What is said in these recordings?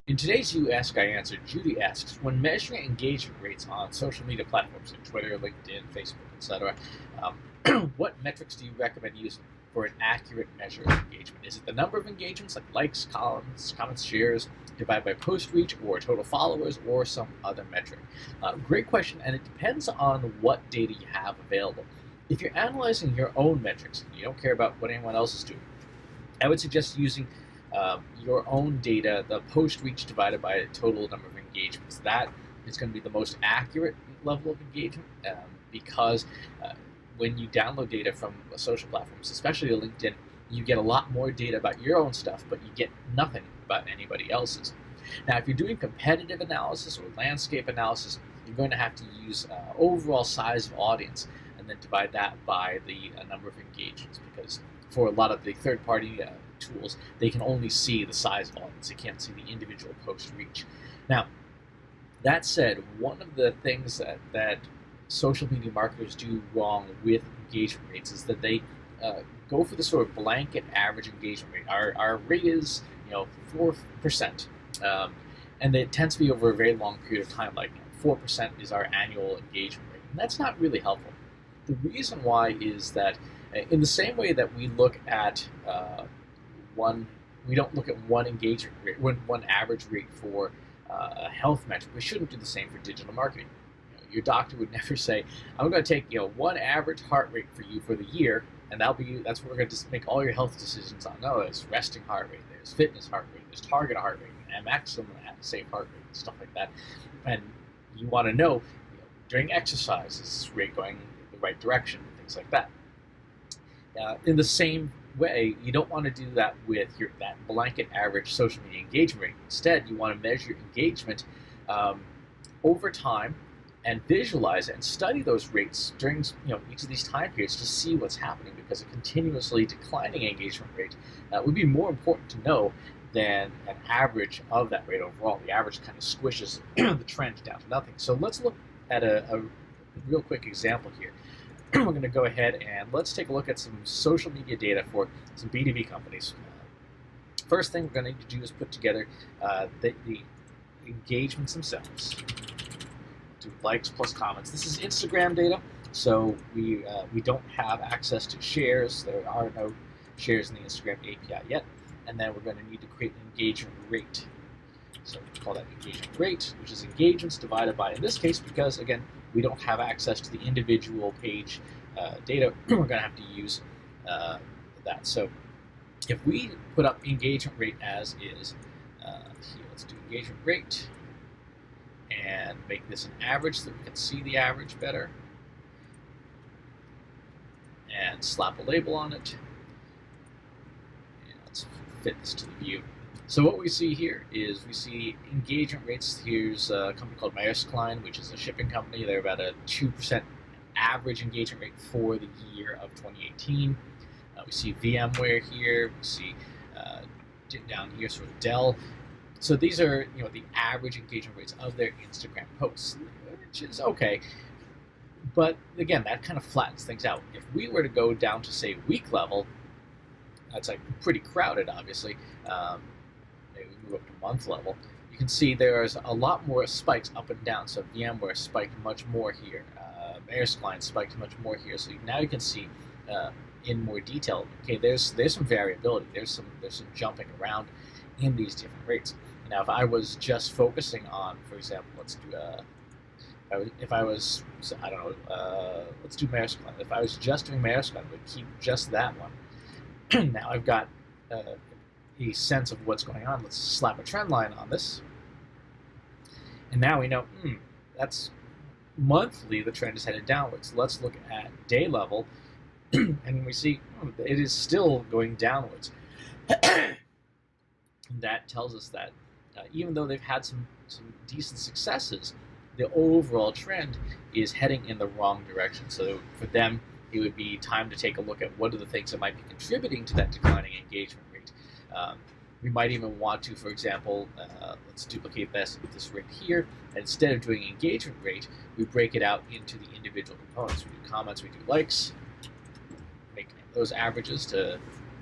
In today's You Ask, I Answer, Judy asks, when measuring engagement rates on social media platforms like Twitter, LinkedIn, Facebook, etc., what metrics do you recommend using for an accurate measure of engagement? Is it the number of engagements, like likes, comments, shares, divided by post reach, or total followers, or some other metric? Great question, and it depends on what data you have available. If you're analyzing your own metrics, and you don't care about what anyone else is doing, I would suggest using your own data, the post reach divided by the total number of engagements. That is going to be the most accurate level of engagement because when you download data from social platforms, especially LinkedIn, you get a lot more data about your own stuff, but you get nothing about anybody else's. Now, if you're doing competitive analysis or landscape analysis, you're going to have to use overall size of audience and then divide that by the number of engagements, because for a lot of the third-party tools, they can only see the size of audience. They can't see the individual post reach. Now, that said, one of the things that social media marketers do wrong with engagement rates is that they go for the sort of blanket average engagement rate. Our rate is 4%, and it tends to be over a very long period of time. Like 4% is our annual engagement rate, and that's not really helpful. The reason why is that in the same way that we look at we don't look at one engagement rate, one average rate for a health metric. We shouldn't do the same for digital marketing. Your doctor would never say, "I'm going to take one average heart rate for you for the year, and that's what we're going to just make all your health decisions on." No, there's resting heart rate, there's fitness heart rate, there's target heart rate, and maximum safe heart rate, stuff like that. And you want to know, during exercise, is this rate going in the right direction, things like that. In the same way, you don't want to do that with that blanket average social media engagement rate. Instead, you want to measure engagement over time and visualize it and study those rates during each of these time periods to see what's happening, because a continuously declining engagement rate would be more important to know than an average of that rate overall. The average kind of squishes the trend down to nothing. So let's look at a real quick example here. We're going to go ahead and let's take a look at some social media data for some B2B companies. First thing we're going to need to do is put together the engagements themselves. Do likes plus comments. This is Instagram data, so we don't have access to shares. There are no shares in the Instagram API yet. And then we're going to need to create an engagement rate. So we call that engagement rate, which is engagements divided by, in this case, because again, we don't have access to the individual page data, we're going to have to use that. So if we put up engagement rate as is, here, let's do engagement rate and make this an average so that we can see the average better, and slap a label on it, and let's fit this to the view. So what we see here is we see engagement rates. Here's a company called Maersk Line, which is a shipping company. They're about a 2% average engagement rate for the year of 2018. We see VMware here. We see down here sort of Dell. So these are the average engagement rates of their Instagram posts, which is okay. But again, that kind of flattens things out. If we were to go down to say week level, that's like pretty crowded, obviously. Maybe we move up to month level, you can see there's a lot more spikes up and down. So VMware spiked much more here. Maersk Line spiked much more here. So now you can see in more detail. Okay, there's some variability. There's some jumping around in these different rates. Now, if I was just focusing on, for example, let's do let's do Maersk Line. If I was just doing Maersk Line, we'd keep just that one. Now I've got a sense of what's going on. Let's slap a trend line on this. And now we know, that's monthly, the trend is headed downwards. Let's look at day level, and we see it is still going downwards. That tells us that even though they've had some decent successes, the overall trend is heading in the wrong direction. So for them, it would be time to take a look at what are the things that might be contributing to that declining engagement rate. We might even want to, for example, let's duplicate this rate here. And instead of doing engagement rate, we break it out into the individual components. We do comments, we do likes, make those averages to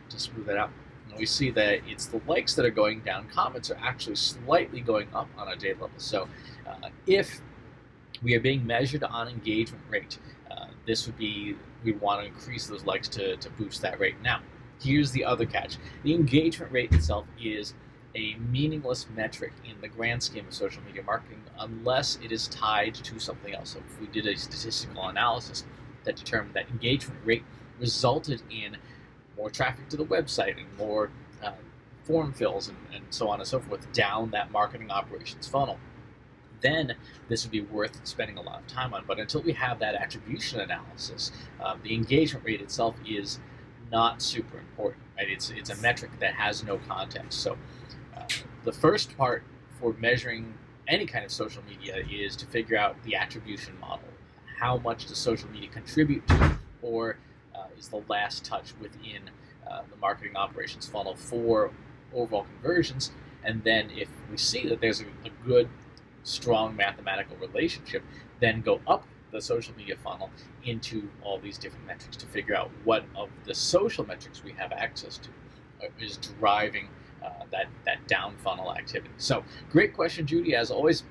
smooth that out. And we see that it's the likes that are going down. Comments are actually slightly going up on a day level. So if we are being measured on engagement rate, this would be, we want to increase those likes to boost that rate. Now, here's the other catch. The engagement rate itself is a meaningless metric in the grand scheme of social media marketing unless it is tied to something else. So if we did a statistical analysis that determined that engagement rate resulted in more traffic to the website and more form fills and so on and so forth down that marketing operations funnel, then this would be worth spending a lot of time on. But until we have that attribution analysis, the engagement rate itself is not super important. Right? It's a metric that has no context. So the first part for measuring any kind of social media is to figure out the attribution model. How much does social media contribute to, or is the last touch within the marketing operations funnel for overall conversions? And then if we see that there's a good, strong mathematical relationship, then go up the social media funnel into all these different metrics to figure out what of the social metrics we have access to is driving that down funnel activity. So great question, Judy. As always,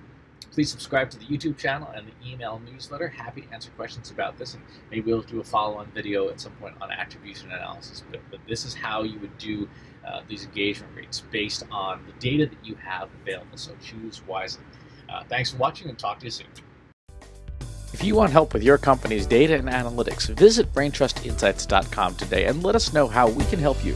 please subscribe to the YouTube channel and the email newsletter. Happy to answer questions about this, and maybe we'll do a follow-on video at some point on attribution analysis. But this is how you would do these engagement rates based on the data that you have available. So choose wisely. Thanks for watching, and talk to you soon. If you want help with your company's data and analytics, visit braintrustinsights.com today and let us know how we can help you.